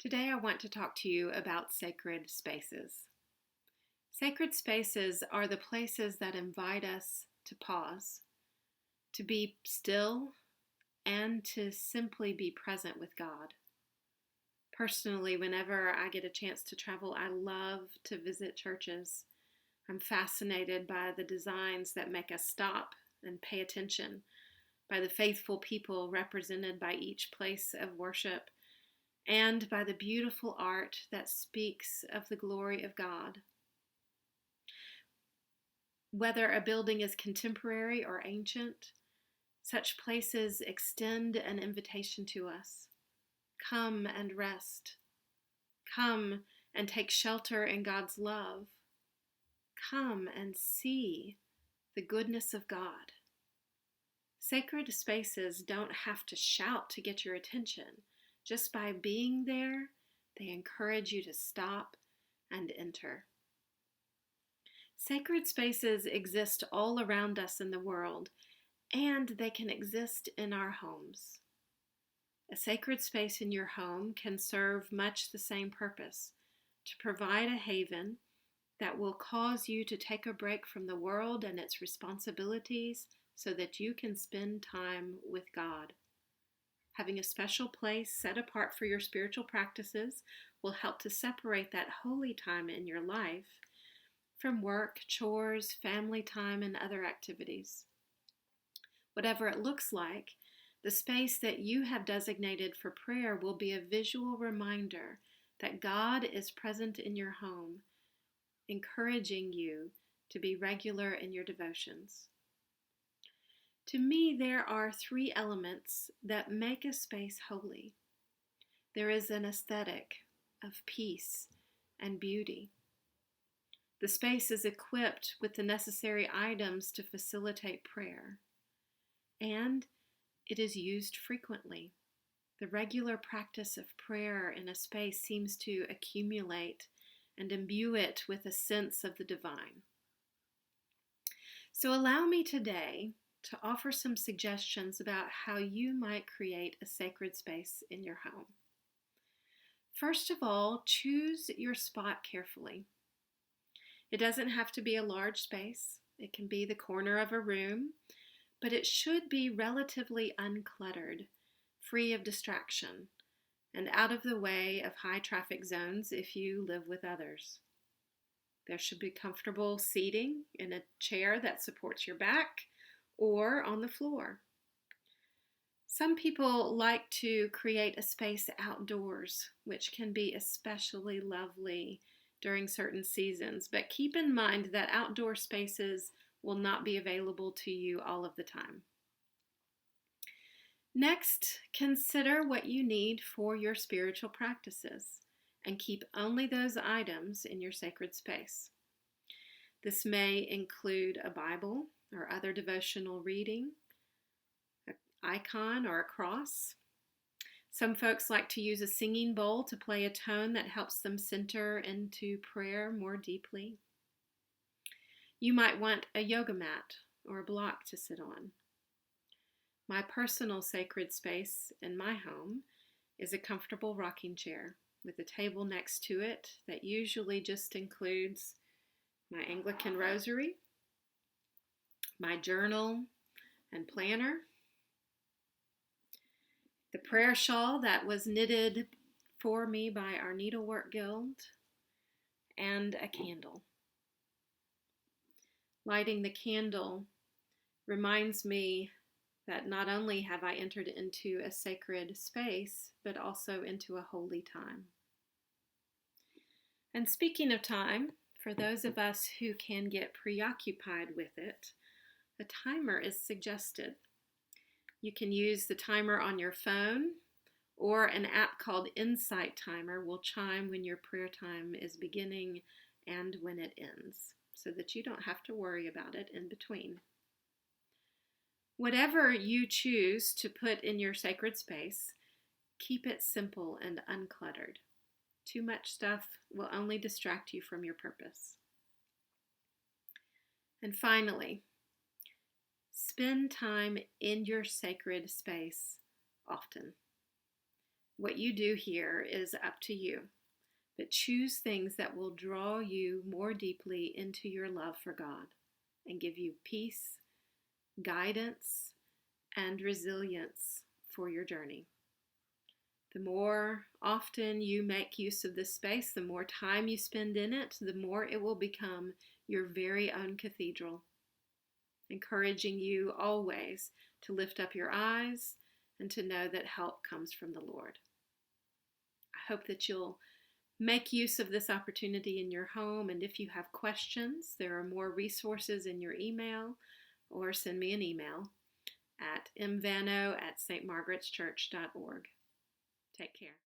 Today, I want to talk to you about sacred spaces. Sacred spaces are the places that invite us to pause, to be still, and to simply be present with God. Personally, whenever I get a chance to travel, I love to visit churches. I'm fascinated by the designs that make us stop and pay attention, by the faithful people represented by each place of worship, and by the beautiful art that speaks of the glory of God. Whether a building is contemporary or ancient, such places extend an invitation to us. Come and rest. Come and take shelter in God's love. Come and see the goodness of God. Sacred spaces don't have to shout to get your attention. Just by being there, they encourage you to stop and enter. Sacred spaces exist all around us in the world, and they can exist in our homes. A sacred space in your home can serve much the same purpose, to provide a haven that will cause you to take a break from the world and its responsibilities so that you can spend time with God. Having a special place set apart for your spiritual practices will help to separate that holy time in your life from work, chores, family time, and other activities. Whatever it looks like, the space that you have designated for prayer will be a visual reminder that God is present in your home, encouraging you to be regular in your devotions. To me, there are three elements that make a space holy. There is an aesthetic of peace and beauty. The space is equipped with the necessary items to facilitate prayer, and it is used frequently. The regular practice of prayer in a space seems to accumulate and imbue it with a sense of the divine. So allow me today to offer some suggestions about how you might create a sacred space in your home. First of all, choose your spot carefully. It doesn't have to be a large space. It can be the corner of a room, but it should be relatively uncluttered, free of distraction, and out of the way of high traffic zones if you live with others. There should be comfortable seating in a chair that supports your back or on the floor. Some people like to create a space outdoors, which can be especially lovely during certain seasons, but keep in mind that outdoor spaces will not be available to you all of the time. Next, consider what you need for your spiritual practices and keep only those items in your sacred space. This may include a Bible or other devotional reading, an icon or a cross. Some folks like to use a singing bowl to play a tone that helps them center into prayer more deeply. You might want a yoga mat or a block to sit on. My personal sacred space in my home is a comfortable rocking chair with a table next to it that usually just includes my Anglican rosary, my journal and planner, the prayer shawl that was knitted for me by our Needlework Guild, and a candle. Lighting the candle reminds me that not only have I entered into a sacred space, but also into a holy time. And speaking of time, for those of us who can get preoccupied with it, a timer is suggested. You can use the timer on your phone, or an app called Insight Timer will chime when your prayer time is beginning and when it ends, so that you don't have to worry about it in between. Whatever you choose to put in your sacred space, keep it simple and uncluttered. Too much stuff will only distract you from your purpose. And finally, spend time in your sacred space often. What you do here is up to you, but choose things that will draw you more deeply into your love for God and give you peace, guidance, and resilience for your journey. The more often you make use of this space, the more time you spend in it, the more it will become your very own cathedral, encouraging you always to lift up your eyes and to know that help comes from the Lord. I hope that you'll make use of this opportunity in your home, and if you have questions, there are more resources in your email, or send me an email at mvano@stmargaretschurch.org. Take care.